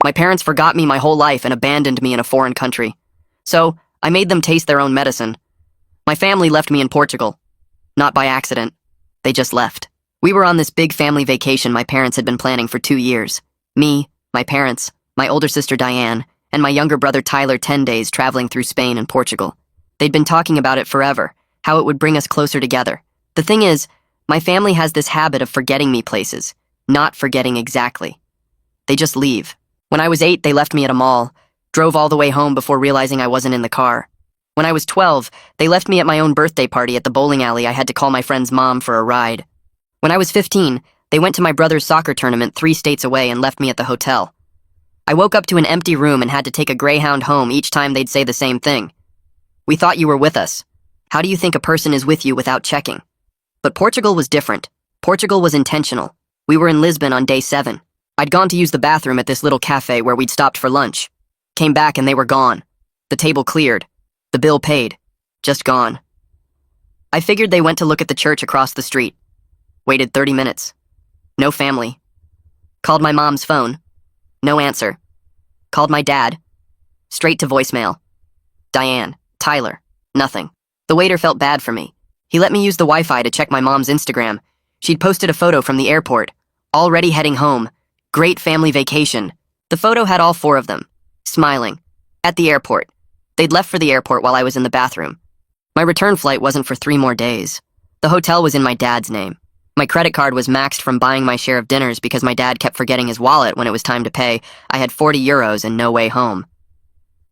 My parents forgot me my whole life and abandoned me in a foreign country. So, I made them taste their own medicine. My family left me in Portugal. Not by accident. They just left. We were on this big family vacation my parents had been planning for 2 years. Me, my parents, my older sister Diane, and my younger brother Tyler 10 days traveling through Spain and Portugal. They'd been talking about it forever, how it would bring us closer together. The thing is, my family has this habit of forgetting me places, not forgetting exactly. They just leave. When I was 8, they left me at a mall, drove all the way home before realizing I wasn't in the car. When I was 12, they left me at my own birthday party at the bowling alley. I had to call my friend's mom for a ride. When I was 15, they went to my brother's soccer tournament 3 states away and left me at the hotel. I woke up to an empty room and had to take a Greyhound home each time they'd say the same thing. We thought you were with us. How do you think a person is with you without checking? But Portugal was different. Portugal was intentional. We were in Lisbon on day 7. I'd gone to use the bathroom at this little cafe where we'd stopped for lunch. Came back and they were gone. The table cleared. The bill paid. Just gone. I figured they went to look at the church across the street. Waited 30 minutes. No family. Called my mom's phone. No answer. Called my dad. Straight to voicemail. Diane, Tyler, nothing. The waiter felt bad for me. He let me use the Wi-Fi to check my mom's Instagram. She'd posted a photo from the airport. Already heading home. Great family vacation. The photo had all 4 of them. Smiling. At the airport. They'd left for the airport while I was in the bathroom. My return flight wasn't for 3 more days. The hotel was in my dad's name. My credit card was maxed from buying my share of dinners because my dad kept forgetting his wallet when it was time to pay. I had 40 euros and no way home.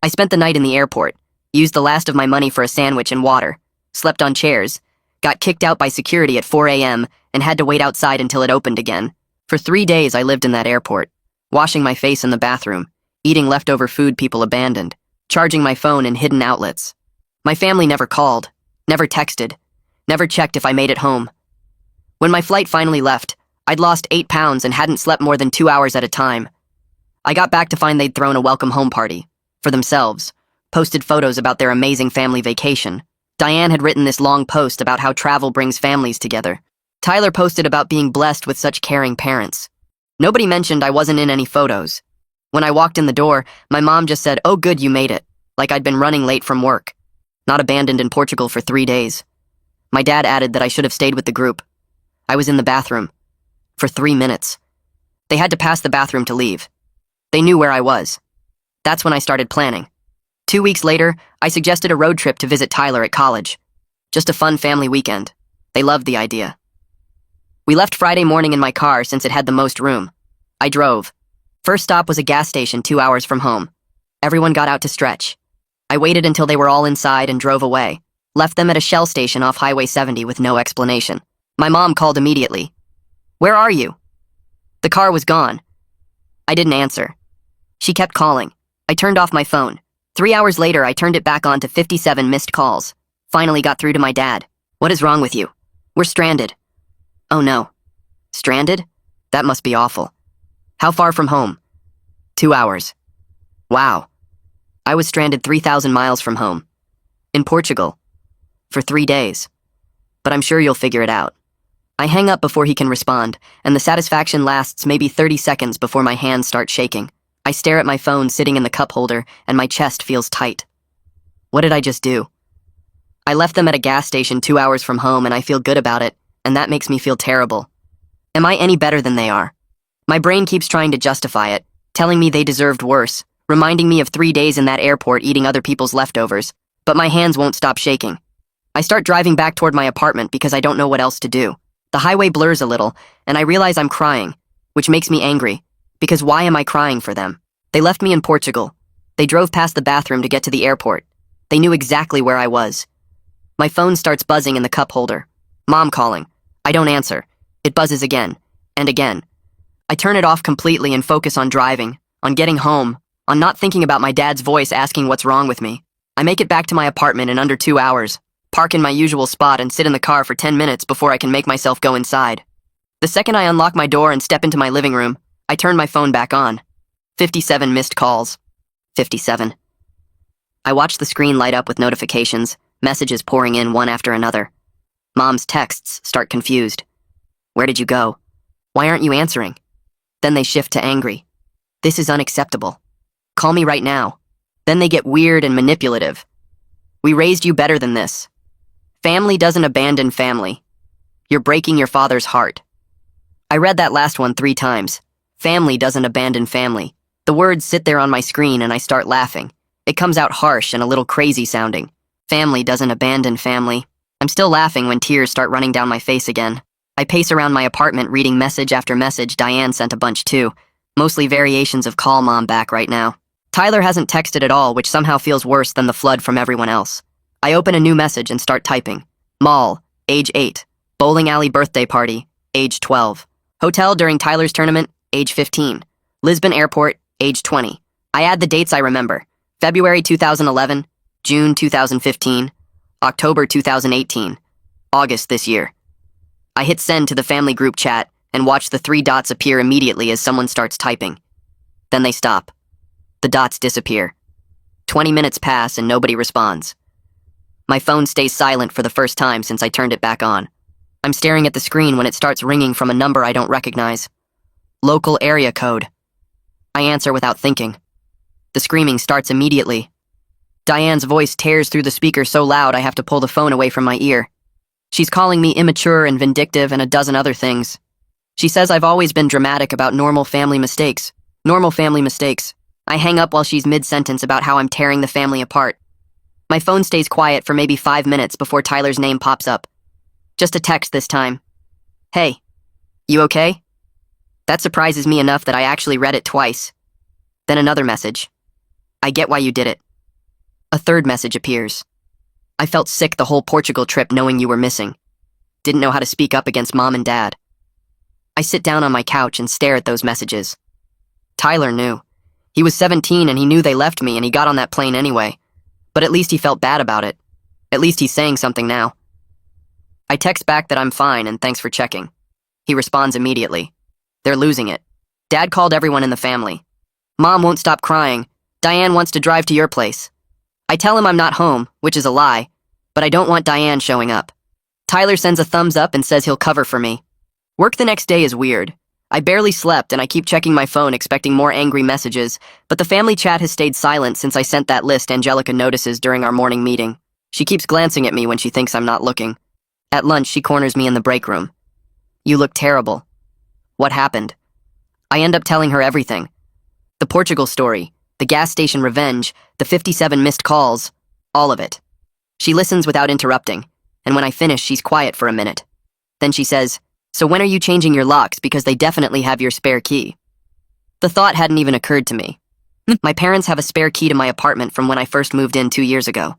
I spent the night in the airport, used the last of my money for a sandwich and water, slept on chairs, got kicked out by security at 4 a.m. and had to wait outside until it opened again. For 3 days I lived in that airport, washing my face in the bathroom, eating leftover food people abandoned, charging my phone in hidden outlets. My family never called, never texted, never checked if I made it home. When my flight finally left, I'd lost 8 pounds and hadn't slept more than 2 hours at a time. I got back to find they'd thrown a welcome home party, for themselves, posted photos about their amazing family vacation. Diane had written this long post about how travel brings families together. Tyler posted about being blessed with such caring parents. Nobody mentioned I wasn't in any photos. When I walked in the door, my mom just said, "Oh good, you made it," like I'd been running late from work. Not abandoned in Portugal for 3 days. My dad added that I should have stayed with the group. I was in the bathroom. For 3 minutes. They had to pass the bathroom to leave. They knew where I was. That's when I started planning. 2 weeks later, I suggested a road trip to visit Tyler at college. Just a fun family weekend. They loved the idea. We left Friday morning in my car since it had the most room. I drove. First stop was a gas station 2 hours from home. Everyone got out to stretch. I waited until they were all inside and drove away. Left them at a Shell station off Highway 70 with no explanation. My mom called immediately. "Where are you?" The car was gone. I didn't answer. She kept calling. I turned off my phone. 3 hours later, I turned it back on to 57 missed calls. Finally got through to my dad. "What is wrong with you?" "We're stranded." "Oh no." "Stranded? That must be awful. How far from home?" 2 hours. Wow. I was stranded 3,000 miles from home. In Portugal. For 3 days. But I'm sure you'll figure it out. I hang up before he can respond, and the satisfaction lasts maybe 30 seconds before my hands start shaking. I stare at my phone sitting in the cup holder, and my chest feels tight. What did I just do? I left them at a gas station 2 hours from home, and I feel good about it, and that makes me feel terrible. Am I any better than they are? My brain keeps trying to justify it, telling me they deserved worse, reminding me of 3 days in that airport eating other people's leftovers, but my hands won't stop shaking. I start driving back toward my apartment because I don't know what else to do. The highway blurs a little, and I realize I'm crying, which makes me angry, because why am I crying for them? They left me in Portugal. They drove past the bathroom to get to the airport. They knew exactly where I was. My phone starts buzzing in the cup holder. Mom calling. I don't answer. It buzzes again, and again. I turn it off completely and focus on driving, on getting home, on not thinking about my dad's voice asking what's wrong with me. I make it back to my apartment in under 2 hours. Park in my usual spot and sit in the car for 10 minutes before I can make myself go inside. The second I unlock my door and step into my living room, I turn my phone back on. 57 missed calls. 57. I watch the screen light up with notifications, messages pouring in one after another. Mom's texts start confused. Where did you go? Why aren't you answering? Then they shift to angry. This is unacceptable. Call me right now. Then they get weird and manipulative. We raised you better than this. Family doesn't abandon family. You're breaking your father's heart. I read that last one 3 times. Family doesn't abandon family. The words sit there on my screen and I start laughing. It comes out harsh and a little crazy sounding. Family doesn't abandon family. I'm still laughing when tears start running down my face again. I pace around my apartment reading message after message. Diane sent a bunch too. Mostly variations of call mom back right now. Tyler hasn't texted at all, which somehow feels worse than the flood from everyone else. I open a new message and start typing. Mall, age 8. Bowling alley birthday party, age 12. Hotel during Tyler's tournament, age 15. Lisbon airport, age 20. I add the dates I remember. February 2011, June 2015, October 2018, August this year. I hit send to the family group chat and watch the 3 dots appear immediately as someone starts typing. Then they stop. The dots disappear. 20 minutes pass and nobody responds. My phone stays silent for the first time since I turned it back on. I'm staring at the screen when it starts ringing from a number I don't recognize. Local area code. I answer without thinking. The screaming starts immediately. Diane's voice tears through the speaker so loud I have to pull the phone away from my ear. She's calling me immature and vindictive and a dozen other things. She says I've always been dramatic about normal family mistakes. Normal family mistakes. I hang up while she's mid-sentence about how I'm tearing the family apart. My phone stays quiet for maybe 5 minutes before Tyler's name pops up. Just a text this time. Hey, you okay? That surprises me enough that I actually read it twice. Then another message. I get why you did it. A third message appears. I felt sick the whole Portugal trip knowing you were missing. Didn't know how to speak up against mom and dad. I sit down on my couch and stare at those messages. Tyler knew. He was 17 and he knew they left me and he got on that plane anyway. But at least he felt bad about it. At least he's saying something now. I text back that I'm fine and thanks for checking. He responds immediately. They're losing it. Dad called everyone in the family. Mom won't stop crying. Diane wants to drive to your place. I tell him I'm not home, which is a lie, but I don't want Diane showing up. Tyler sends a thumbs up and says he'll cover for me. Work the next day is weird. I barely slept and I keep checking my phone expecting more angry messages, but the family chat has stayed silent since I sent that list Angelica notices during our morning meeting. She keeps glancing at me when she thinks I'm not looking. At lunch, she corners me in the break room. You look terrible. What happened? I end up telling her everything. The Portugal story, the gas station revenge, the 57 missed calls, all of it. She listens without interrupting, and when I finish, she's quiet for a minute. Then she says, so when are you changing your locks because they definitely have your spare key? The thought hadn't even occurred to me. My parents have a spare key to my apartment from when I first moved in 2 years ago.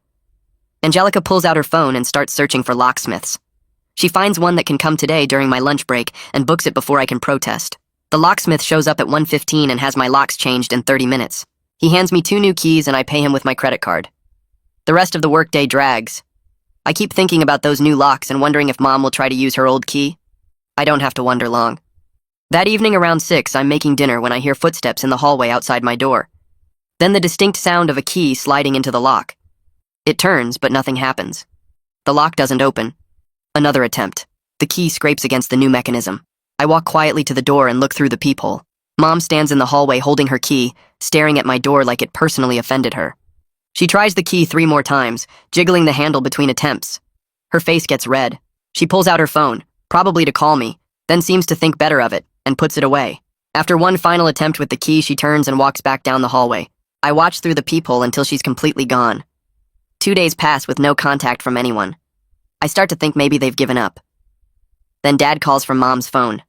Angelica pulls out her phone and starts searching for locksmiths. She finds one that can come today during my lunch break and books it before I can protest. The locksmith shows up at 1:15 and has my locks changed in 30 minutes. He hands me 2 new keys and I pay him with my credit card. The rest of the workday drags. I keep thinking about those new locks and wondering if Mom will try to use her old key. I don't have to wonder long. That evening around 6, I'm making dinner when I hear footsteps in the hallway outside my door. Then the distinct sound of a key sliding into the lock. It turns, but nothing happens. The lock doesn't open. Another attempt. The key scrapes against the new mechanism. I walk quietly to the door and look through the peephole. Mom stands in the hallway holding her key, staring at my door like it personally offended her. She tries the key 3 more times, jiggling the handle between attempts. Her face gets red. She pulls out her phone, probably to call me, then seems to think better of it, and puts it away. After one final attempt with the key, she turns and walks back down the hallway. I watch through the peephole until she's completely gone. 2 days pass with no contact from anyone. I start to think maybe they've given up. Then Dad calls from Mom's phone.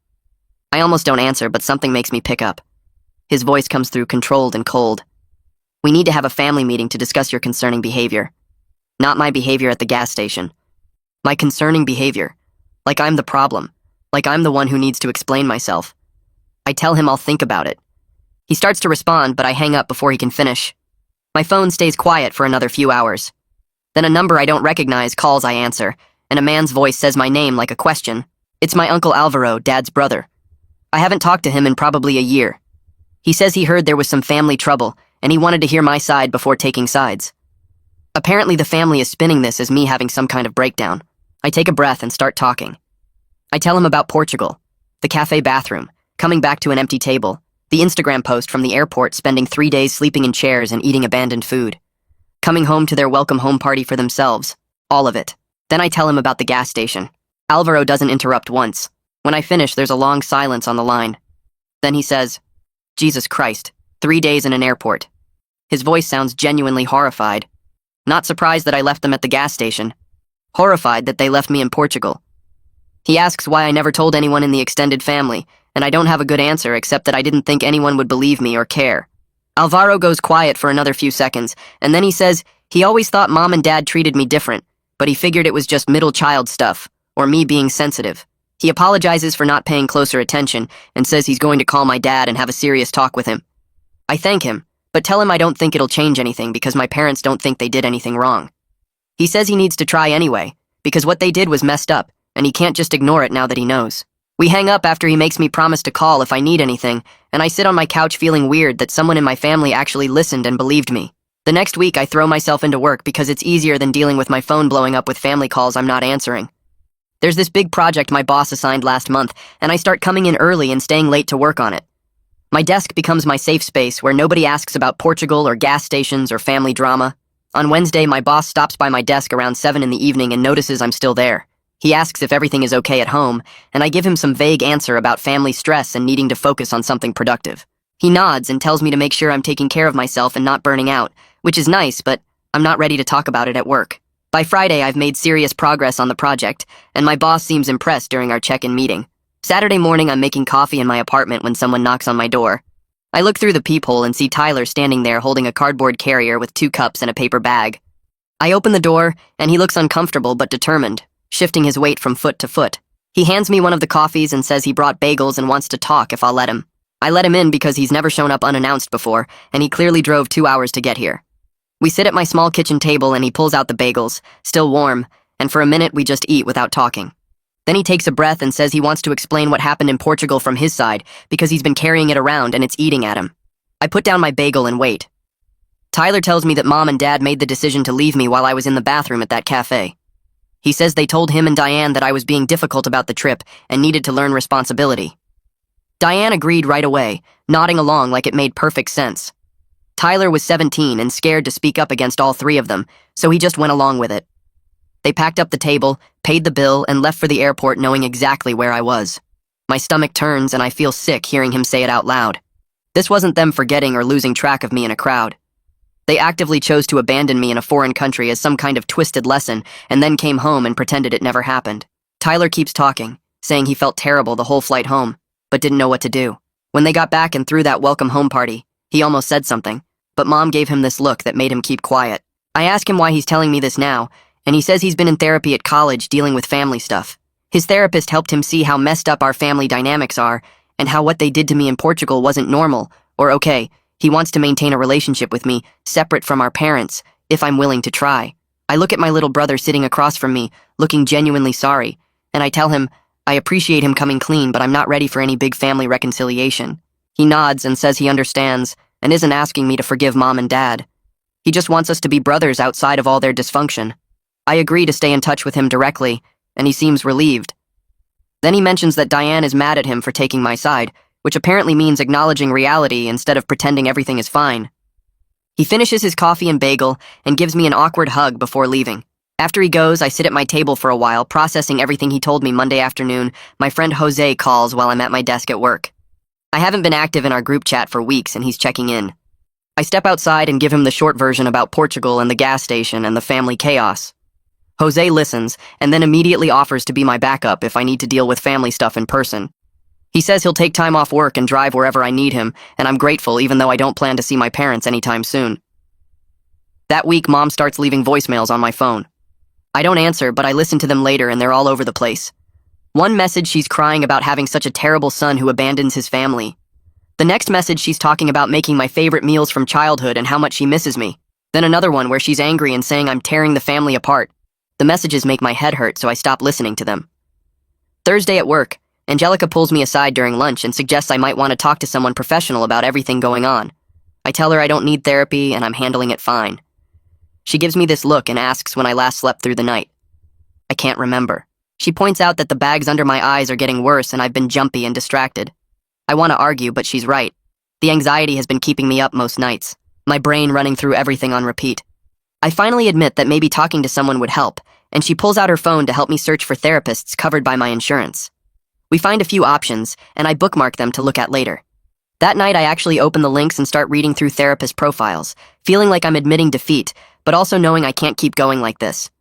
I almost don't answer, but something makes me pick up. His voice comes through controlled and cold. We need to have a family meeting to discuss your concerning behavior. Not my behavior at the gas station. My concerning behavior. Like I'm the problem. Like I'm the one who needs to explain myself. I tell him I'll think about it. He starts to respond, but I hang up before he can finish. My phone stays quiet for another few hours. Then a number I don't recognize calls. I answer, and a man's voice says my name like a question. It's my Uncle Alvaro, Dad's brother. I haven't talked to him in probably a year. He says he heard there was some family trouble, and he wanted to hear my side before taking sides. Apparently the family is spinning this as me having some kind of breakdown. I take a breath and start talking. I tell him about Portugal, the cafe bathroom, coming back to an empty table, The Instagram post from the airport spending 3 days sleeping in chairs and eating abandoned food. Coming home to their welcome home party for themselves. All of it. Then I tell him about the gas station. Alvaro doesn't interrupt once. When I finish, there's a long silence on the line. Then he says, Jesus Christ, 3 days in an airport. His voice sounds genuinely horrified. Not surprised that I left them at the gas station. Horrified that they left me in Portugal. He asks why I never told anyone in the extended family, and I don't have a good answer except that I didn't think anyone would believe me or care. Alvaro goes quiet for another few seconds, and then he says he always thought mom and dad treated me different, but he figured it was just middle child stuff, or me being sensitive. He apologizes for not paying closer attention and says he's going to call my dad and have a serious talk with him. I thank him, but tell him I don't think it'll change anything because my parents don't think they did anything wrong. He says he needs to try anyway, because what they did was messed up, and he can't just ignore it now that he knows. We hang up after he makes me promise to call if I need anything, and I sit on my couch feeling weird that someone in my family actually listened and believed me. The next week I throw myself into work because it's easier than dealing with my phone blowing up with family calls I'm not answering. There's this big project my boss assigned last month, and I start coming in early and staying late to work on it. My desk becomes my safe space where nobody asks about Portugal or gas stations or family drama. On Wednesday, my boss stops by my desk around 7 in the evening and notices I'm still there. He asks if everything is okay at home, and I give him some vague answer about family stress and needing to focus on something productive. He nods and tells me to make sure I'm taking care of myself and not burning out, which is nice, but I'm not ready to talk about it at work. By Friday, I've made serious progress on the project, and my boss seems impressed during our check-in meeting. Saturday morning, I'm making coffee in my apartment when someone knocks on my door. I look through the peephole and see Tyler standing there holding a cardboard carrier with 2 cups and a paper bag. I open the door, and he looks uncomfortable but determined, shifting his weight from foot to foot. He hands me one of the coffees and says he brought bagels and wants to talk if I'll let him. I let him in because he's never shown up unannounced before, and he clearly drove 2 hours to get here. We sit at my small kitchen table and he pulls out the bagels, still warm, and for a minute we just eat without talking. Then he takes a breath and says he wants to explain what happened in Portugal from his side because he's been carrying it around and it's eating at him. I put down my bagel and wait. Tyler tells me that mom and dad made the decision to leave me while I was in the bathroom at that cafe. He says they told him and Diane that I was being difficult about the trip and needed to learn responsibility. Diane agreed right away, nodding along like it made perfect sense. Tyler was 17 and scared to speak up against all 3 of them, so he just went along with it. They packed up the table, paid the bill, and left for the airport knowing exactly where I was. My stomach turns and I feel sick hearing him say it out loud. This wasn't them forgetting or losing track of me in a crowd. They actively chose to abandon me in a foreign country as some kind of twisted lesson and then came home and pretended it never happened. Tyler keeps talking, saying he felt terrible the whole flight home, but didn't know what to do. When they got back and threw that welcome home party, he almost said something, but mom gave him this look that made him keep quiet. I ask him why he's telling me this now, and he says he's been in therapy at college dealing with family stuff. His therapist helped him see how messed up our family dynamics are and how what they did to me in Portugal wasn't normal or okay. He wants to maintain a relationship with me, separate from our parents, if I'm willing to try. I look at my little brother sitting across from me, looking genuinely sorry, and I tell him I appreciate him coming clean, but I'm not ready for any big family reconciliation. He nods and says he understands and isn't asking me to forgive mom and dad. He just wants us to be brothers outside of all their dysfunction. I agree to stay in touch with him directly, and he seems relieved. Then he mentions that Diane is mad at him for taking my side, which apparently means acknowledging reality instead of pretending everything is fine. He finishes his coffee and bagel and gives me an awkward hug before leaving. After he goes, I sit at my table for a while, processing everything he told me Monday afternoon. My friend Jose calls while I'm at my desk at work. I haven't been active in our group chat for weeks, and he's checking in. I step outside and give him the short version about Portugal and the gas station and the family chaos. Jose listens, and then immediately offers to be my backup if I need to deal with family stuff in person. He says he'll take time off work and drive wherever I need him, and I'm grateful even though I don't plan to see my parents anytime soon. That week, Mom starts leaving voicemails on my phone. I don't answer, but I listen to them later and they're all over the place. One message, she's crying about having such a terrible son who abandons his family. The next message, she's talking about making my favorite meals from childhood and how much she misses me. Then another one where she's angry and saying I'm tearing the family apart. The messages make my head hurt, so I stop listening to them. Thursday at work, Angelica pulls me aside during lunch and suggests I might want to talk to someone professional about everything going on. I tell her I don't need therapy and I'm handling it fine. She gives me this look and asks when I last slept through the night. I can't remember. She points out that the bags under my eyes are getting worse and I've been jumpy and distracted. I want to argue, but she's right. The anxiety has been keeping me up most nights, my brain running through everything on repeat. I finally admit that maybe talking to someone would help, and she pulls out her phone to help me search for therapists covered by my insurance. We find a few options, and I bookmark them to look at later. That night, I actually open the links and start reading through therapist profiles, feeling like I'm admitting defeat, but also knowing I can't keep going like this.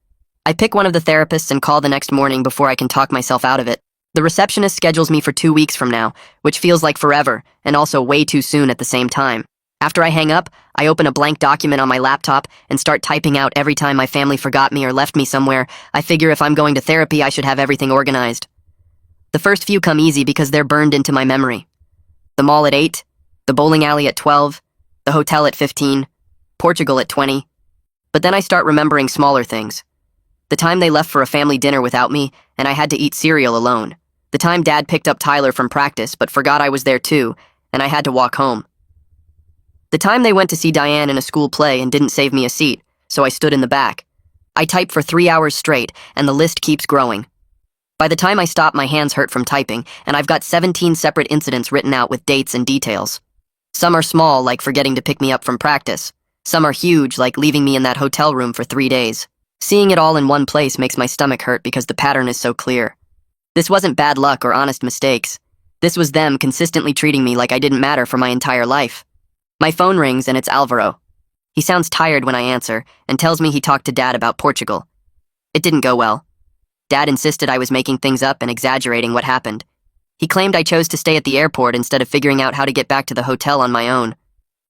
I pick one of the therapists and call the next morning before I can talk myself out of it. The receptionist schedules me for 2 weeks from now, which feels like forever, and also way too soon at the same time. After I hang up, I open a blank document on my laptop and start typing out every time my family forgot me or left me somewhere. I figure if I'm going to therapy, I should have everything organized. The first few come easy because they're burned into my memory. The mall at 8, the bowling alley at 12, the hotel at 15, Portugal at 20. But then I start remembering smaller things. The time they left for a family dinner without me, and I had to eat cereal alone. The time Dad picked up Tyler from practice but forgot I was there too, and I had to walk home. The time they went to see Diane in a school play and didn't save me a seat, so I stood in the back. I typed for 3 hours straight, and the list keeps growing. By the time I stop, my hands hurt from typing, and I've got 17 separate incidents written out with dates and details. Some are small, like forgetting to pick me up from practice. Some are huge, like leaving me in that hotel room for 3 days. Seeing it all in one place makes my stomach hurt because the pattern is so clear. This wasn't bad luck or honest mistakes. This was them consistently treating me like I didn't matter for my entire life. My phone rings and it's Alvaro. He sounds tired when I answer and tells me he talked to Dad about Portugal. It didn't go well. Dad insisted I was making things up and exaggerating what happened. He claimed I chose to stay at the airport instead of figuring out how to get back to the hotel on my own.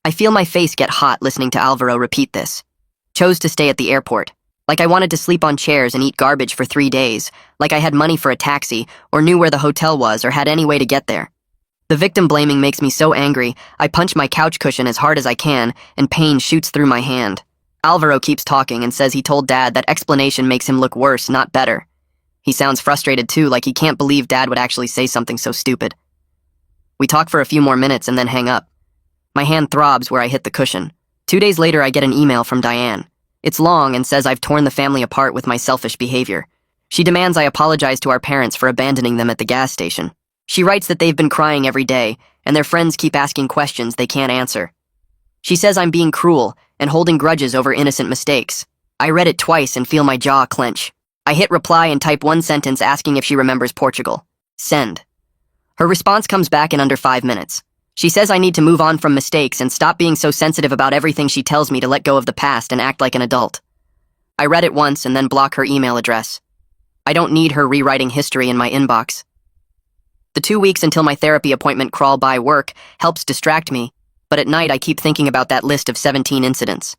I feel my face get hot listening to Alvaro repeat this. Chose to stay at the airport. Like I wanted to sleep on chairs and eat garbage for 3 days, like I had money for a taxi, or knew where the hotel was, or had any way to get there. The victim blaming makes me so angry, I punch my couch cushion as hard as I can, and pain shoots through my hand. Alvaro keeps talking and says he told Dad that explanation makes him look worse, not better. He sounds frustrated too, like he can't believe Dad would actually say something so stupid. We talk for a few more minutes and then hang up. My hand throbs where I hit the cushion. 2 days later, I get an email from Diane. It's long and says I've torn the family apart with my selfish behavior. She demands I apologize to our parents for abandoning them at the gas station. She writes that they've been crying every day, and their friends keep asking questions they can't answer. She says I'm being cruel and holding grudges over innocent mistakes. I read it twice and feel my jaw clench. I hit reply and type one sentence asking if she remembers Portugal. Send. Her response comes back in under 5 minutes. She says I need to move on from mistakes and stop being so sensitive about everything she tells me to let go of the past and act like an adult. I read it once and then block her email address. I don't need her rewriting history in my inbox. The 2 weeks until my therapy appointment crawl by work helps distract me, but at night I keep thinking about that list of 17 incidents.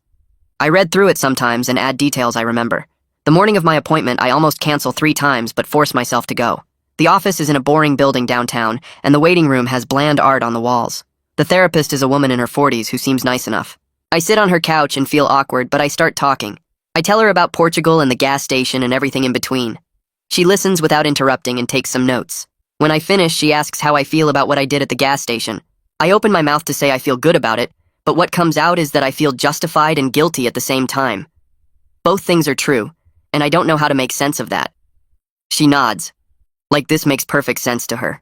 I read through it sometimes and add details I remember. The morning of my appointment, I almost cancel 3 times but force myself to go. The office is in a boring building downtown, and the waiting room has bland art on the walls. The therapist is a woman in her 40s who seems nice enough. I sit on her couch and feel awkward, but I start talking. I tell her about Portugal and the gas station and everything in between. She listens without interrupting and takes some notes. When I finish, she asks how I feel about what I did at the gas station. I open my mouth to say I feel good about it, but what comes out is that I feel justified and guilty at the same time. Both things are true, and I don't know how to make sense of that. She nods. Like this makes perfect sense to her.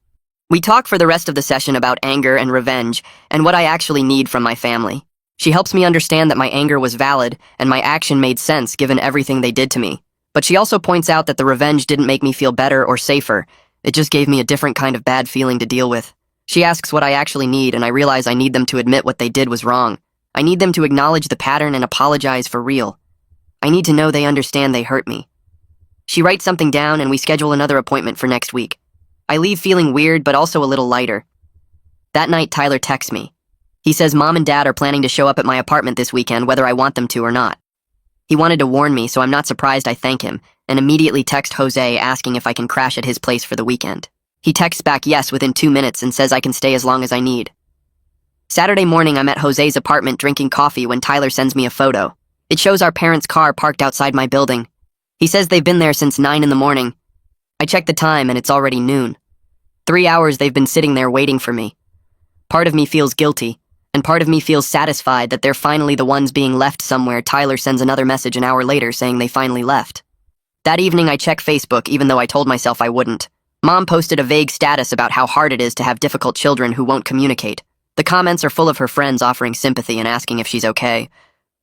We talk for the rest of the session about anger and revenge and what I actually need from my family. She helps me understand that my anger was valid and my action made sense given everything they did to me. But she also points out that the revenge didn't make me feel better or safer. It just gave me a different kind of bad feeling to deal with. She asks what I actually need, and I realize I need them to admit what they did was wrong. I need them to acknowledge the pattern and apologize for real. I need to know they understand they hurt me. She writes something down and we schedule another appointment for next week. I leave feeling weird but also a little lighter. That night, Tyler texts me. He says Mom and Dad are planning to show up at my apartment this weekend whether I want them to or not. He wanted to warn me, so I'm not surprised I thank him, and immediately text Jose asking if I can crash at his place for the weekend. He texts back yes within 2 minutes and says I can stay as long as I need. Saturday morning, I'm at Jose's apartment drinking coffee when Tyler sends me a photo. It shows our parents' car parked outside my building. He says they've been there since 9 in the morning. I check the time and it's already noon. 3 hours they've been sitting there waiting for me. Part of me feels guilty, and part of me feels satisfied that they're finally the ones being left somewhere. Tyler sends another message an hour later saying they finally left. That evening I check Facebook even though I told myself I wouldn't. Mom posted a vague status about how hard it is to have difficult children who won't communicate. The comments are full of her friends offering sympathy and asking if she's okay.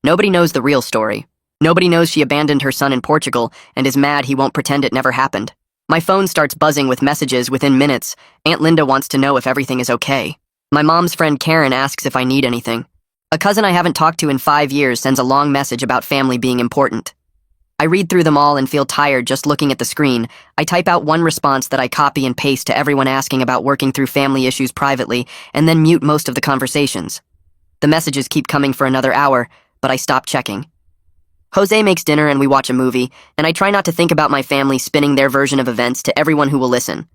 Nobody knows the real story. Nobody knows she abandoned her son in Portugal and is mad he won't pretend it never happened. My phone starts buzzing with messages within minutes. Aunt Linda wants to know if everything is okay. My mom's friend Karen asks if I need anything. A cousin I haven't talked to in 5 years sends a long message about family being important. I read through them all and feel tired just looking at the screen. I type out one response that I copy and paste to everyone asking about working through family issues privately, and then mute most of the conversations. The messages keep coming for another hour, but I stop checking. Jose makes dinner and we watch a movie, and I try not to think about my family spinning their version of events to everyone who will listen.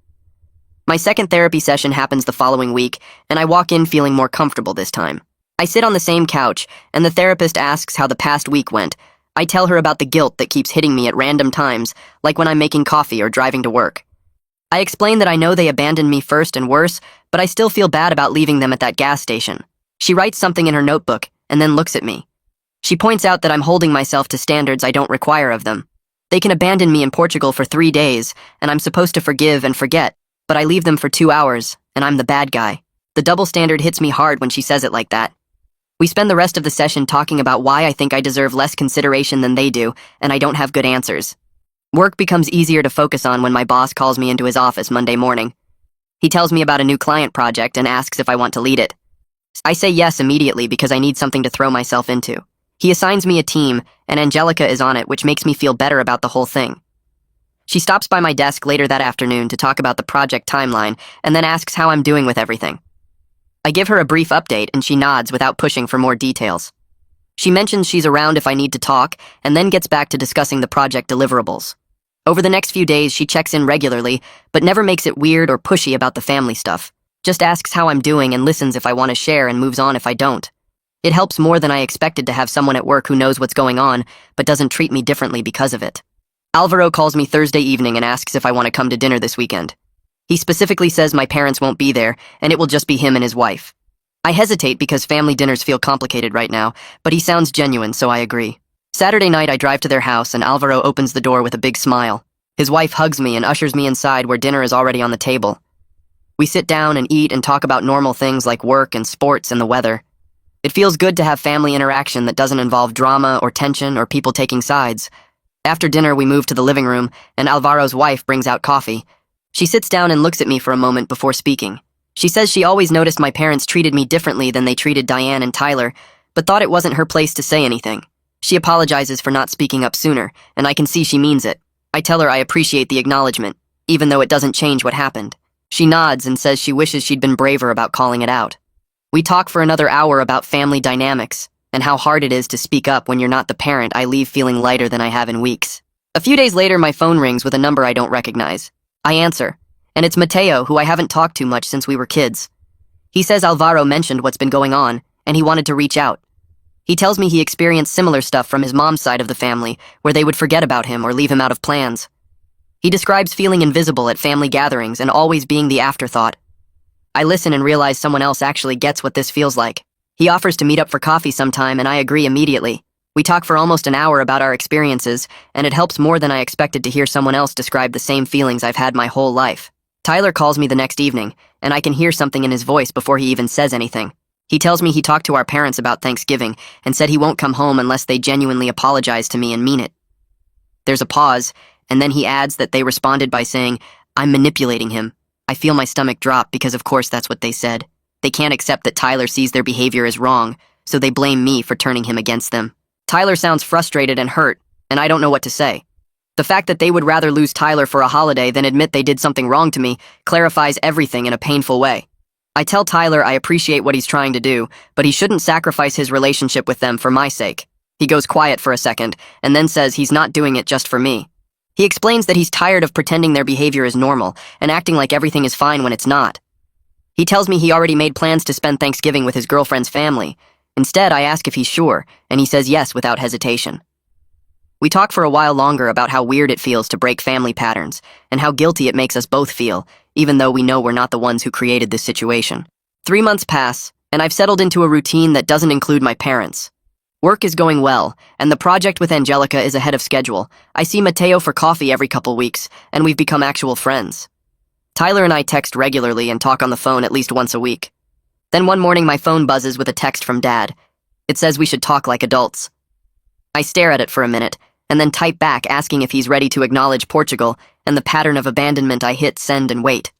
My second therapy session happens the following week, and I walk in feeling more comfortable this time. I sit on the same couch, and the therapist asks how the past week went. I tell her about the guilt that keeps hitting me at random times, like when I'm making coffee or driving to work. I explain that I know they abandoned me first and worse, but I still feel bad about leaving them at that gas station. She writes something in her notebook, and then looks at me. She points out that I'm holding myself to standards I don't require of them. They can abandon me in Portugal for 3 days, and I'm supposed to forgive and forget, but I leave them for 2 hours, and I'm the bad guy. The double standard hits me hard when she says it like that. We spend the rest of the session talking about why I think I deserve less consideration than they do, and I don't have good answers. Work becomes easier to focus on when my boss calls me into his office Monday morning. He tells me about a new client project and asks if I want to lead it. I say yes immediately because I need something to throw myself into. He assigns me a team, and Angelica is on it, which makes me feel better about the whole thing. She stops by my desk later that afternoon to talk about the project timeline, and then asks how I'm doing with everything. I give her a brief update, and she nods without pushing for more details. She mentions she's around if I need to talk, and then gets back to discussing the project deliverables. Over the next few days, she checks in regularly, but never makes it weird or pushy about the family stuff. Just asks how I'm doing and listens if I want to share and moves on if I don't. It helps more than I expected to have someone at work who knows what's going on, but doesn't treat me differently because of it. Alvaro calls me Thursday evening and asks if I want to come to dinner this weekend. He specifically says my parents won't be there, and it will just be him and his wife. I hesitate because family dinners feel complicated right now, but he sounds genuine, so I agree. Saturday night I drive to their house and Alvaro opens the door with a big smile. His wife hugs me and ushers me inside where dinner is already on the table. We sit down and eat and talk about normal things like work and sports and the weather. It feels good to have family interaction that doesn't involve drama or tension or people taking sides. After dinner, we move to the living room, and Alvaro's wife brings out coffee. She sits down and looks at me for a moment before speaking. She says she always noticed my parents treated me differently than they treated Diane and Tyler, but thought it wasn't her place to say anything. She apologizes for not speaking up sooner, and I can see she means it. I tell her I appreciate the acknowledgement, even though it doesn't change what happened. She nods and says she wishes she'd been braver about calling it out. We talk for another hour about family dynamics and how hard it is to speak up when you're not the parent. I leave feeling lighter than I have in weeks. A few days later, my phone rings with a number I don't recognize. I answer, and it's Mateo, who I haven't talked to much since we were kids. He says Alvaro mentioned what's been going on, and he wanted to reach out. He tells me he experienced similar stuff from his mom's side of the family, where they would forget about him or leave him out of plans. He describes feeling invisible at family gatherings and always being the afterthought. I listen and realize someone else actually gets what this feels like. He offers to meet up for coffee sometime, and I agree immediately. We talk for almost an hour about our experiences, and it helps more than I expected to hear someone else describe the same feelings I've had my whole life. Tyler calls me the next evening, and I can hear something in his voice before he even says anything. He tells me he talked to our parents about Thanksgiving and said he won't come home unless they genuinely apologize to me and mean it. There's a pause, and then he adds that they responded by saying, "I'm manipulating him." I feel my stomach drop because of course that's what they said. They can't accept that Tyler sees their behavior as wrong, so they blame me for turning him against them. Tyler sounds frustrated and hurt, and I don't know what to say. The fact that they would rather lose Tyler for a holiday than admit they did something wrong to me clarifies everything in a painful way. I tell Tyler I appreciate what he's trying to do, but he shouldn't sacrifice his relationship with them for my sake. He goes quiet for a second, and then says he's not doing it just for me. He explains that he's tired of pretending their behavior is normal and acting like everything is fine when it's not. He tells me he already made plans to spend Thanksgiving with his girlfriend's family. Instead, I ask if he's sure, and he says yes without hesitation. We talk for a while longer about how weird it feels to break family patterns, and how guilty it makes us both feel, even though we know we're not the ones who created this situation. 3 months pass, and I've settled into a routine that doesn't include my parents. Work is going well, and the project with Angelica is ahead of schedule. I see Mateo for coffee every couple weeks, and we've become actual friends. Tyler and I text regularly and talk on the phone at least once a week. Then one morning my phone buzzes with a text from Dad. It says we should talk like adults. I stare at it for a minute, and then type back asking if he's ready to acknowledge Portugal, and the pattern of abandonment I hit send and wait.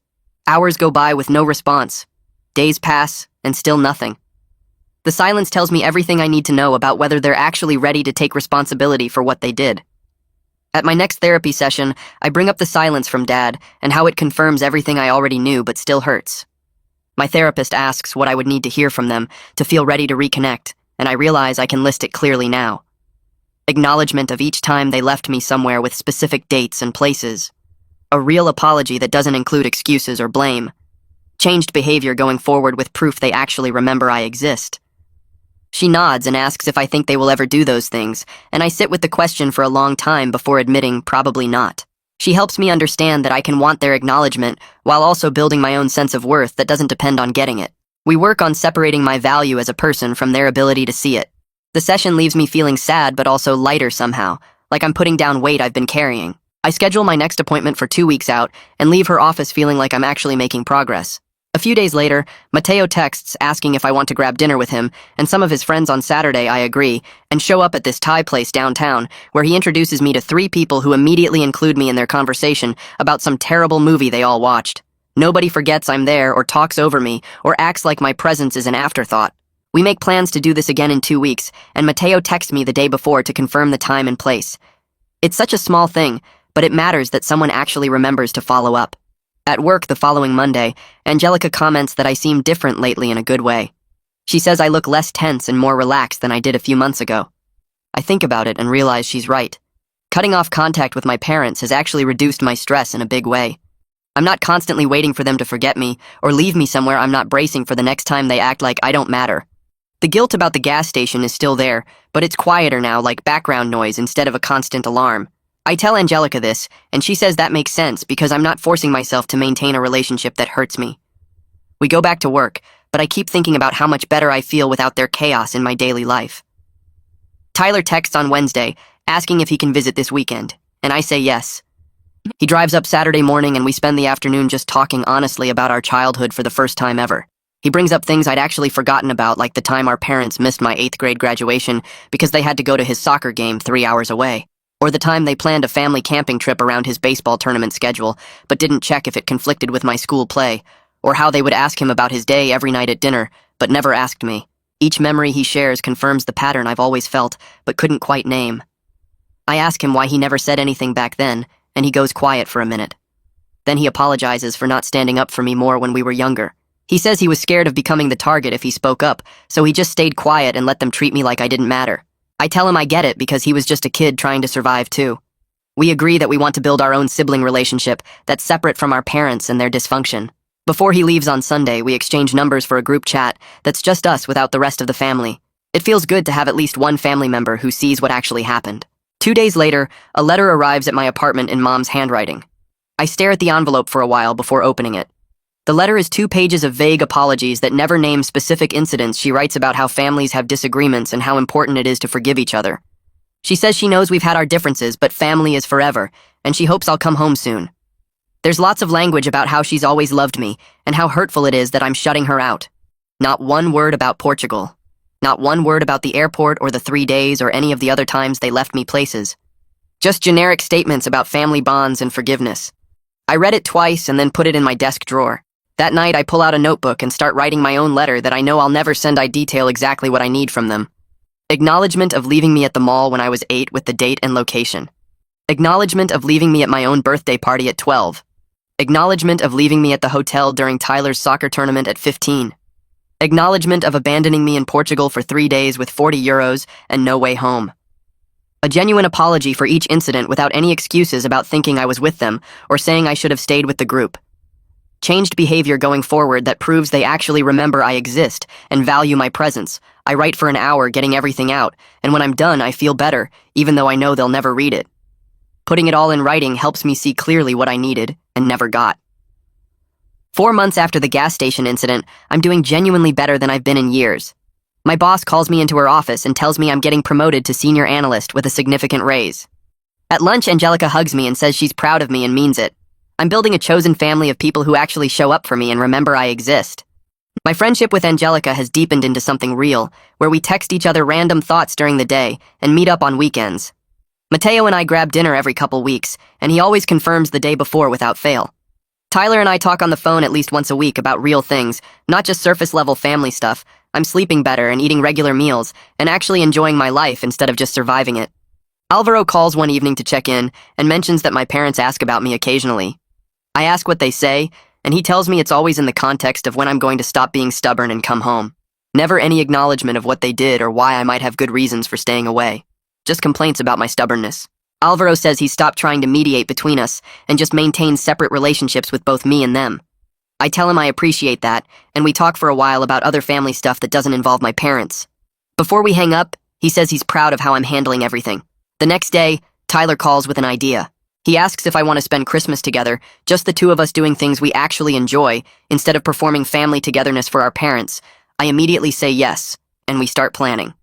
Hours go by with no response. Days pass, and still nothing. The silence tells me everything I need to know about whether they're actually ready to take responsibility for what they did. At my next therapy session, I bring up the silence from Dad and how it confirms everything I already knew but still hurts. My therapist asks what I would need to hear from them to feel ready to reconnect, and I realize I can list it clearly now. Acknowledgement of each time they left me somewhere with specific dates and places. A real apology that doesn't include excuses or blame. Changed behavior going forward with proof they actually remember I exist. She nods and asks if I think they will ever do those things, and I sit with the question for a long time before admitting probably not. She helps me understand that I can want their acknowledgement while also building my own sense of worth that doesn't depend on getting it. We work on separating my value as a person from their ability to see it. The session leaves me feeling sad but also lighter somehow, like I'm putting down weight I've been carrying. I schedule my next appointment for 2 weeks out and leave her office feeling like I'm actually making progress. A few days later, Mateo texts asking if I want to grab dinner with him and some of his friends on Saturday. I agree, and show up at this Thai place downtown where he introduces me to 3 people who immediately include me in their conversation about some terrible movie they all watched. Nobody forgets I'm there or talks over me or acts like my presence is an afterthought. We make plans to do this again in 2 weeks, and Mateo texts me the day before to confirm the time and place. It's such a small thing, but it matters that someone actually remembers to follow up. At work the following Monday, Angelica comments that I seem different lately in a good way. She says I look less tense and more relaxed than I did a few months ago. I think about it and realize she's right. Cutting off contact with my parents has actually reduced my stress in a big way. I'm not constantly waiting for them to forget me or leave me somewhere I'm not bracing for the next time they act like I don't matter. The guilt about the gas station is still there, but it's quieter now, like background noise instead of a constant alarm. I tell Angelica this, and she says that makes sense because I'm not forcing myself to maintain a relationship that hurts me. We go back to work, but I keep thinking about how much better I feel without their chaos in my daily life. Tyler texts on Wednesday, asking if he can visit this weekend, and I say yes. He drives up Saturday morning and we spend the afternoon just talking honestly about our childhood for the first time ever. He brings up things I'd actually forgotten about, like the time our parents missed my 8th grade graduation because they had to go to his soccer game 3 hours away. Or the time they planned a family camping trip around his baseball tournament schedule, but didn't check if it conflicted with my school play. Or how they would ask him about his day every night at dinner, but never asked me. Each memory he shares confirms the pattern I've always felt, but couldn't quite name. I ask him why he never said anything back then, and he goes quiet for a minute. Then he apologizes for not standing up for me more when we were younger. He says he was scared of becoming the target if he spoke up, so he just stayed quiet and let them treat me like I didn't matter. I tell him I get it because he was just a kid trying to survive too. We agree that we want to build our own sibling relationship that's separate from our parents and their dysfunction. Before he leaves on Sunday, we exchange numbers for a group chat that's just us without the rest of the family. It feels good to have at least one family member who sees what actually happened. 2 days later, a letter arrives at my apartment in Mom's handwriting. I stare at the envelope for a while before opening it. The letter is 2 pages of vague apologies that never name specific incidents. She writes about how families have disagreements and how important it is to forgive each other. She says she knows we've had our differences, but family is forever, and she hopes I'll come home soon. There's lots of language about how she's always loved me and how hurtful it is that I'm shutting her out. Not one word about Portugal. Not one word about the airport or the 3 days or any of the other times they left me places. Just generic statements about family bonds and forgiveness. I read it twice and then put it in my desk drawer. That night, I pull out a notebook and start writing my own letter that I know I'll never send. I detail exactly what I need from them. Acknowledgement of leaving me at the mall when I was 8 with the date and location. Acknowledgement of leaving me at my own birthday party at 12. Acknowledgement of leaving me at the hotel during Tyler's soccer tournament at 15. Acknowledgement of abandoning me in Portugal for 3 days with 40 euros and no way home. A genuine apology for each incident without any excuses about thinking I was with them or saying I should have stayed with the group. Changed behavior going forward that proves they actually remember I exist and value my presence. I write for an hour getting everything out, and when I'm done I feel better, even though I know they'll never read it. Putting it all in writing helps me see clearly what I needed and never got. 4 months after the gas station incident, I'm doing genuinely better than I've been in years. My boss calls me into her office and tells me I'm getting promoted to senior analyst with a significant raise. At lunch, Angelica hugs me and says she's proud of me and means it. I'm building a chosen family of people who actually show up for me and remember I exist. My friendship with Angelica has deepened into something real, where we text each other random thoughts during the day and meet up on weekends. Mateo and I grab dinner every couple weeks, and he always confirms the day before without fail. Tyler and I talk on the phone at least once a week about real things, not just surface-level family stuff. I'm sleeping better and eating regular meals, and actually enjoying my life instead of just surviving it. Alvaro calls one evening to check in and mentions that my parents ask about me occasionally. I ask what they say, and he tells me it's always in the context of when I'm going to stop being stubborn and come home. Never any acknowledgement of what they did or why I might have good reasons for staying away. Just complaints about my stubbornness. Alvaro says he stopped trying to mediate between us and just maintains separate relationships with both me and them. I tell him I appreciate that, and we talk for a while about other family stuff that doesn't involve my parents. Before we hang up, he says he's proud of how I'm handling everything. The next day, Tyler calls with an idea. He asks if I want to spend Christmas together, just the two of us doing things we actually enjoy, instead of performing family togetherness for our parents. I immediately say yes, and we start planning.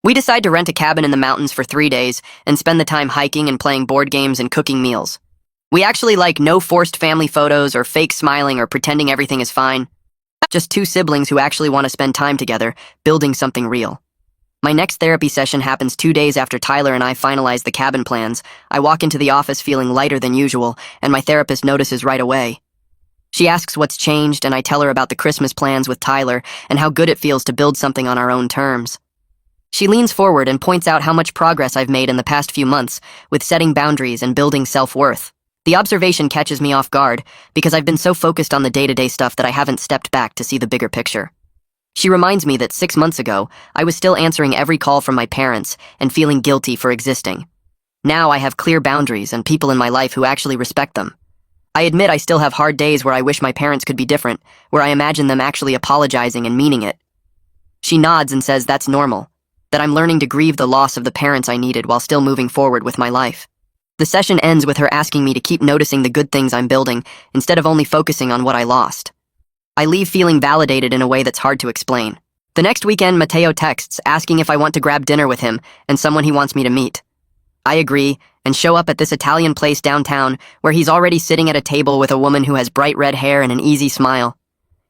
We decide to rent a cabin in the mountains for 3 days and spend the time hiking and playing board games and cooking meals. We actually like no forced family photos or fake smiling or pretending everything is fine. Just two siblings who actually want to spend time together, building something real. My next therapy session happens 2 days after Tyler and I finalize the cabin plans. I walk into the office feeling lighter than usual, and my therapist notices right away. She asks what's changed, and I tell her about the Christmas plans with Tyler and how good it feels to build something on our own terms. She leans forward and points out how much progress I've made in the past few months with setting boundaries and building self-worth. The observation catches me off guard because I've been so focused on the day-to-day stuff that I haven't stepped back to see the bigger picture. She reminds me that 6 months ago, I was still answering every call from my parents and feeling guilty for existing. Now I have clear boundaries and people in my life who actually respect them. I admit I still have hard days where I wish my parents could be different, where I imagine them actually apologizing and meaning it. She nods and says that's normal, that I'm learning to grieve the loss of the parents I needed while still moving forward with my life. The session ends with her asking me to keep noticing the good things I'm building instead of only focusing on what I lost. I leave feeling validated in a way that's hard to explain. The next weekend, Mateo texts asking if I want to grab dinner with him and someone he wants me to meet. I agree and show up at this Italian place downtown where he's already sitting at a table with a woman who has bright red hair and an easy smile.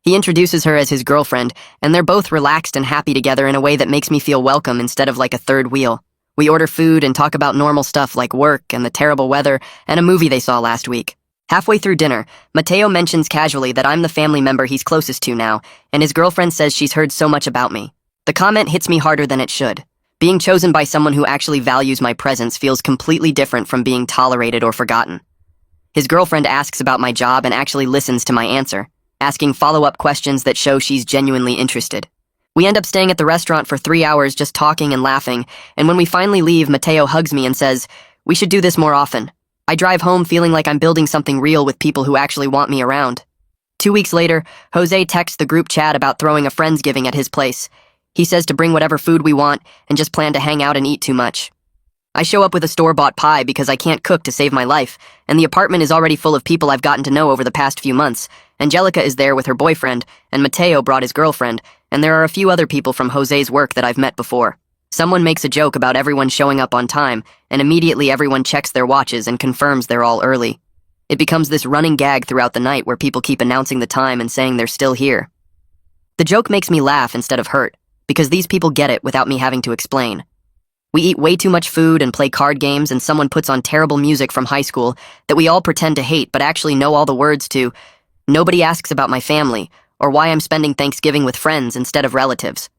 He introduces her as his girlfriend, and they're both relaxed and happy together in a way that makes me feel welcome instead of like a third wheel. We order food and talk about normal stuff like work and the terrible weather and a movie they saw last week. Halfway through dinner, Mateo mentions casually that I'm the family member he's closest to now, and his girlfriend says she's heard so much about me. The comment hits me harder than it should. Being chosen by someone who actually values my presence feels completely different from being tolerated or forgotten. His girlfriend asks about my job and actually listens to my answer, asking follow-up questions that show she's genuinely interested. We end up staying at the restaurant for 3 hours just talking and laughing, and when we finally leave, Mateo hugs me and says, "We should do this more often." I drive home feeling like I'm building something real with people who actually want me around. 2 weeks later, Jose texts the group chat about throwing a Friendsgiving at his place. He says to bring whatever food we want and just plan to hang out and eat too much. I show up with a store-bought pie because I can't cook to save my life, and the apartment is already full of people I've gotten to know over the past few months. Angelica is there with her boyfriend, and Mateo brought his girlfriend, and there are a few other people from Jose's work that I've met before. Someone makes a joke about everyone showing up on time, and immediately everyone checks their watches and confirms they're all early. It becomes this running gag throughout the night where people keep announcing the time and saying they're still here. The joke makes me laugh instead of hurt, because these people get it without me having to explain. We eat way too much food and play card games, and someone puts on terrible music from high school that we all pretend to hate but actually know all the words to. Nobody asks about my family, or why I'm spending Thanksgiving with friends instead of relatives.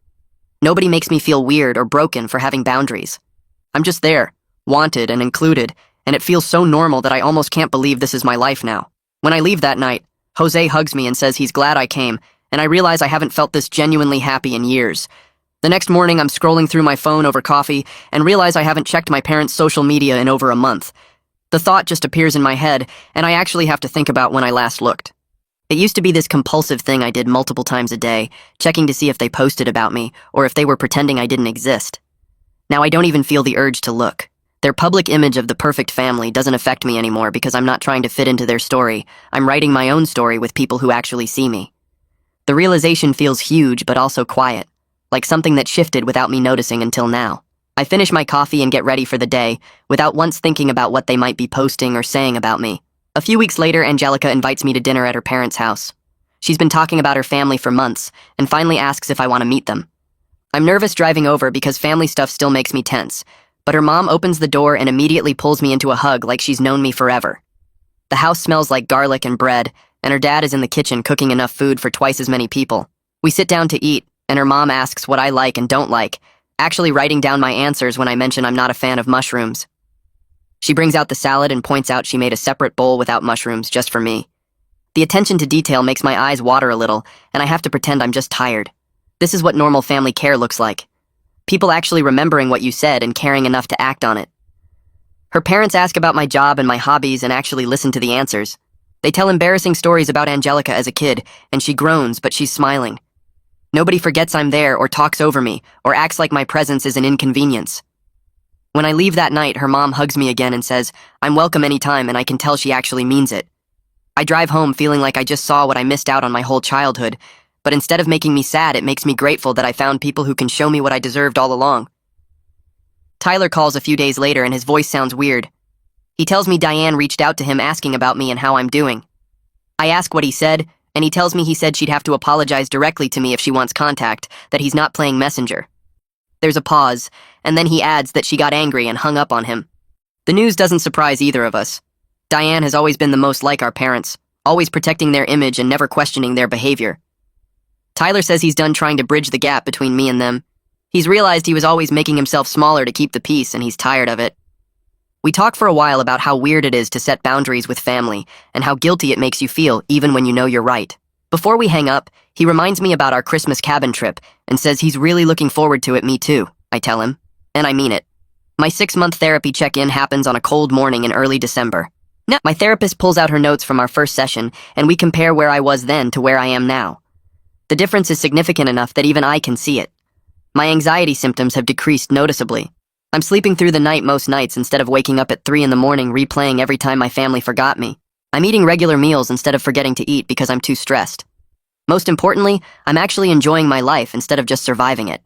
Nobody makes me feel weird or broken for having boundaries. I'm just there, wanted and included, and it feels so normal that I almost can't believe this is my life now. When I leave that night, Jose hugs me and says he's glad I came, and I realize I haven't felt this genuinely happy in years. The next morning, I'm scrolling through my phone over coffee and realize I haven't checked my parents' social media in over a month. The thought just appears in my head, and I actually have to think about when I last looked. It used to be this compulsive thing I did multiple times a day, checking to see if they posted about me, or if they were pretending I didn't exist. Now I don't even feel the urge to look. Their public image of the perfect family doesn't affect me anymore because I'm not trying to fit into their story. I'm writing my own story with people who actually see me. The realization feels huge but also quiet, like something that shifted without me noticing until now. I finish my coffee and get ready for the day, without once thinking about what they might be posting or saying about me. A few weeks later, Angelica invites me to dinner at her parents' house. She's been talking about her family for months, and finally asks if I want to meet them. I'm nervous driving over because family stuff still makes me tense, but her mom opens the door and immediately pulls me into a hug like she's known me forever. The house smells like garlic and bread, and her dad is in the kitchen cooking enough food for twice as many people. We sit down to eat, and her mom asks what I like and don't like, actually writing down my answers when I mention I'm not a fan of mushrooms. She brings out the salad and points out she made a separate bowl without mushrooms just for me. The attention to detail makes my eyes water a little, and I have to pretend I'm just tired. This is what normal family care looks like. People actually remembering what you said and caring enough to act on it. Her parents ask about my job and my hobbies and actually listen to the answers. They tell embarrassing stories about Angelica as a kid, and she groans, but she's smiling. Nobody forgets I'm there or talks over me or acts like my presence is an inconvenience. When I leave that night, her mom hugs me again and says, I'm welcome anytime, and I can tell she actually means it. I drive home feeling like I just saw what I missed out on my whole childhood, but instead of making me sad, it makes me grateful that I found people who can show me what I deserved all along. Tyler calls a few days later and his voice sounds weird. He tells me Diane reached out to him asking about me and how I'm doing. I ask what he said, and he tells me he said she'd have to apologize directly to me if she wants contact, that he's not playing messenger. There's a pause, and then he adds that she got angry and hung up on him. The news doesn't surprise either of us. Diane has always been the most like our parents, always protecting their image and never questioning their behavior. Tyler says he's done trying to bridge the gap between me and them. He's realized he was always making himself smaller to keep the peace, and he's tired of it. We talk for a while about how weird it is to set boundaries with family and how guilty it makes you feel even when you know you're right. Before we hang up, he reminds me about our Christmas cabin trip and says he's really looking forward to it. Me too, I tell him, and I mean it. My 6-month therapy check-in happens on a cold morning in early December. My therapist pulls out her notes from our first session, and we compare where I was then to where I am now. The difference is significant enough that even I can see it. My anxiety symptoms have decreased noticeably. I'm sleeping through the night most nights instead of waking up at 3 in the morning replaying every time my family forgot me. I'm eating regular meals instead of forgetting to eat because I'm too stressed. Most importantly, I'm actually enjoying my life instead of just surviving it.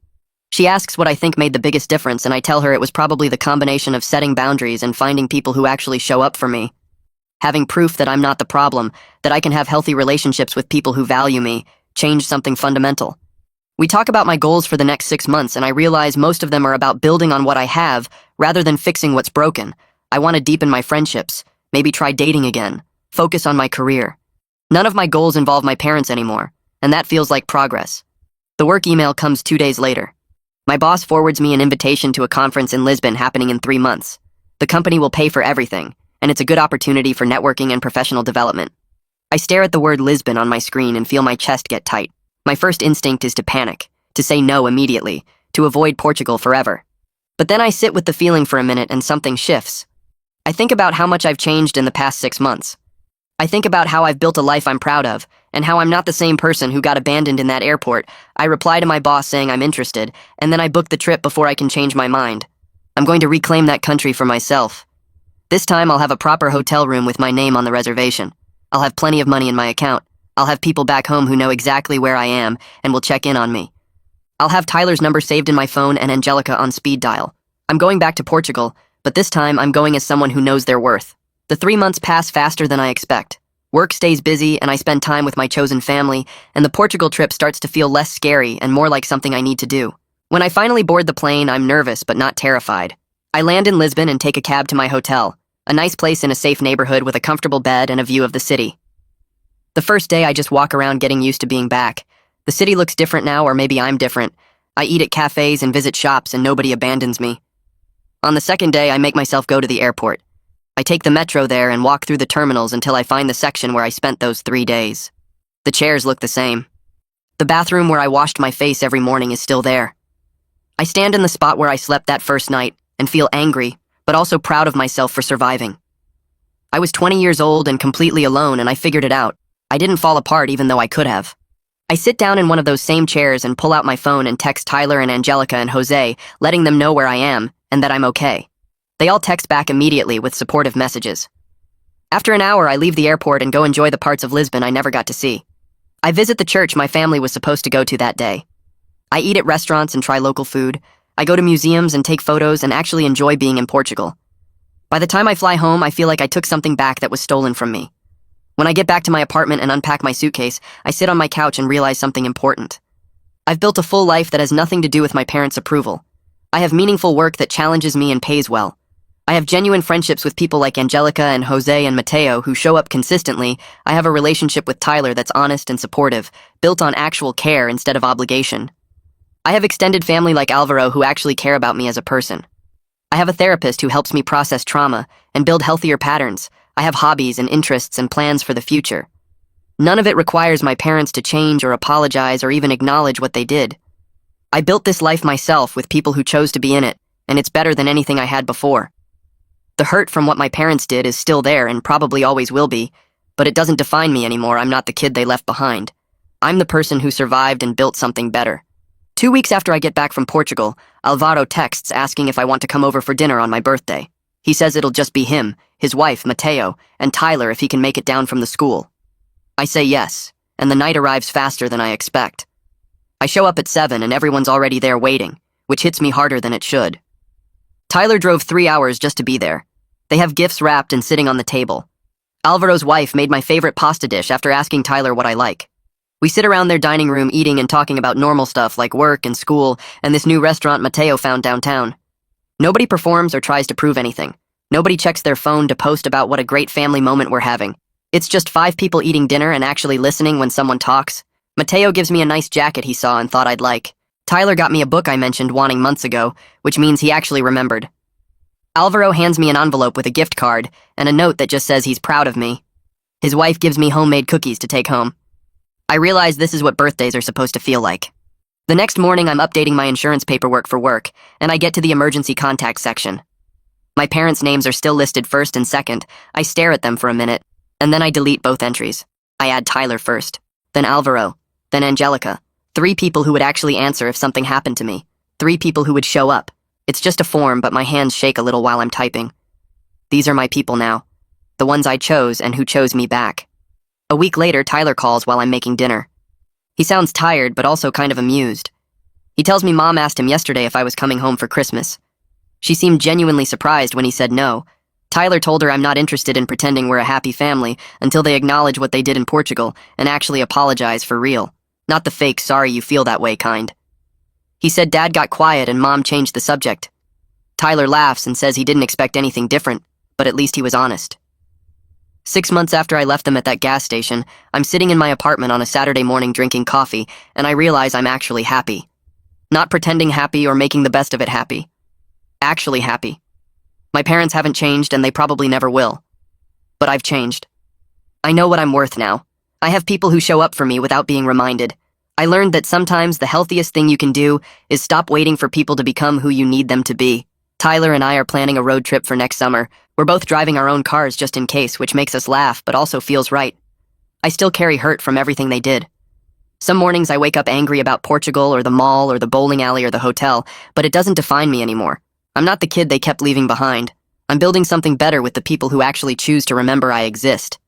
She asks what I think made the biggest difference, and I tell her it was probably the combination of setting boundaries and finding people who actually show up for me. Having proof that I'm not the problem, that I can have healthy relationships with people who value me, changed something fundamental. We talk about my goals for the next 6 months, and I realize most of them are about building on what I have rather than fixing what's broken. I want to deepen my friendships, maybe try dating again, focus on my career. None of my goals involve my parents anymore, and that feels like progress. The work email comes 2 days later. My boss forwards me an invitation to a conference in Lisbon happening in 3 months. The company will pay for everything, and it's a good opportunity for networking and professional development. I stare at the word Lisbon on my screen and feel my chest get tight. My first instinct is to panic, to say no immediately, to avoid Portugal forever. But then I sit with the feeling for a minute and something shifts. I think about how much I've changed in the past 6 months. I think about how I've built a life I'm proud of, and how I'm not the same person who got abandoned in that airport. I reply to my boss saying I'm interested, and then I book the trip before I can change my mind. I'm going to reclaim that country for myself. This time I'll have a proper hotel room with my name on the reservation. I'll have plenty of money in my account. I'll have people back home who know exactly where I am and will check in on me. I'll have Tyler's number saved in my phone and Angelica on speed dial. I'm going back to Portugal, but this time I'm going as someone who knows their worth. The 3 months pass faster than I expect. Work stays busy and I spend time with my chosen family, and the Portugal trip starts to feel less scary and more like something I need to do. When I finally board the plane, I'm nervous but not terrified. I land in Lisbon and take a cab to my hotel, a nice place in a safe neighborhood with a comfortable bed and a view of the city. The first day I just walk around getting used to being back. The city looks different now, or maybe I'm different. I eat at cafes and visit shops and nobody abandons me. On the second day, I make myself go to the airport. I take the metro there and walk through the terminals until I find the section where I spent those 3 days. The chairs look the same. The bathroom where I washed my face every morning is still there. I stand in the spot where I slept that first night and feel angry, but also proud of myself for surviving. I was 20 years old and completely alone, and I figured it out. I didn't fall apart even though I could have. I sit down in one of those same chairs and pull out my phone and text Tyler and Angelica and Jose, letting them know where I am and that I'm okay. They all text back immediately with supportive messages. After an hour, I leave the airport and go enjoy the parts of Lisbon I never got to see. I visit the church my family was supposed to go to that day. I eat at restaurants and try local food. I go to museums and take photos and actually enjoy being in Portugal. By the time I fly home, I feel like I took something back that was stolen from me. When I get back to my apartment and unpack my suitcase, I sit on my couch and realize something important. I've built a full life that has nothing to do with my parents' approval. I have meaningful work that challenges me and pays well. I have genuine friendships with people like Angelica and Jose and Mateo who show up consistently. I have a relationship with Tyler that's honest and supportive, built on actual care instead of obligation. I have extended family like Alvaro who actually care about me as a person. I have a therapist who helps me process trauma and build healthier patterns. I have hobbies and interests and plans for the future. None of it requires my parents to change or apologize or even acknowledge what they did. I built this life myself with people who chose to be in it, and it's better than anything I had before. The hurt from what my parents did is still there and probably always will be, but it doesn't define me anymore. I'm not the kid they left behind. I'm the person who survived and built something better. 2 weeks after I get back from Portugal, Alvaro texts asking if I want to come over for dinner on my birthday. He says it'll just be him, his wife, Mateo, and Tyler if he can make it down from the school. I say yes, and the night arrives faster than I expect. I show up at 7 and everyone's already there waiting, which hits me harder than it should. Tyler drove 3 hours just to be there. They have gifts wrapped and sitting on the table. Alvaro's wife made my favorite pasta dish after asking Tyler what I like. We sit around their dining room eating and talking about normal stuff like work and school and this new restaurant Mateo found downtown. Nobody performs or tries to prove anything. Nobody checks their phone to post about what a great family moment we're having. It's just 5 people eating dinner and actually listening when someone talks. Mateo gives me a nice jacket he saw and thought I'd like. Tyler got me a book I mentioned wanting months ago, which means he actually remembered. Alvaro hands me an envelope with a gift card and a note that just says he's proud of me. His wife gives me homemade cookies to take home. I realize this is what birthdays are supposed to feel like. The next morning, I'm updating my insurance paperwork for work, and I get to the emergency contact section. My parents' names are still listed first and second. I stare at them for a minute, and then I delete both entries. I add Tyler first, then Alvaro, then Angelica. 3 people who would actually answer if something happened to me. 3 people who would show up. It's just a form, but my hands shake a little while I'm typing. These are my people now. The ones I chose and who chose me back. A week later, Tyler calls while I'm making dinner. He sounds tired, but also kind of amused. He tells me Mom asked him yesterday if I was coming home for Christmas. She seemed genuinely surprised when he said no. Tyler told her I'm not interested in pretending we're a happy family until they acknowledge what they did in Portugal and actually apologize for real. Not the fake sorry you feel that way kind. He said Dad got quiet and Mom changed the subject. Tyler laughs and says he didn't expect anything different, but at least he was honest. 6 months after I left them at that gas station, I'm sitting in my apartment on a Saturday morning drinking coffee, and I realize I'm actually happy. Not pretending happy or making the best of it happy. Actually happy. My parents haven't changed and they probably never will. But I've changed. I know what I'm worth now. I have people who show up for me without being reminded. I learned that sometimes the healthiest thing you can do is stop waiting for people to become who you need them to be. Tyler and I are planning a road trip for next summer. We're both driving our own cars just in case, which makes us laugh but also feels right. I still carry hurt from everything they did. Some mornings I wake up angry about Portugal or the mall or the bowling alley or the hotel, but it doesn't define me anymore. I'm not the kid they kept leaving behind. I'm building something better with the people who actually choose to remember I exist.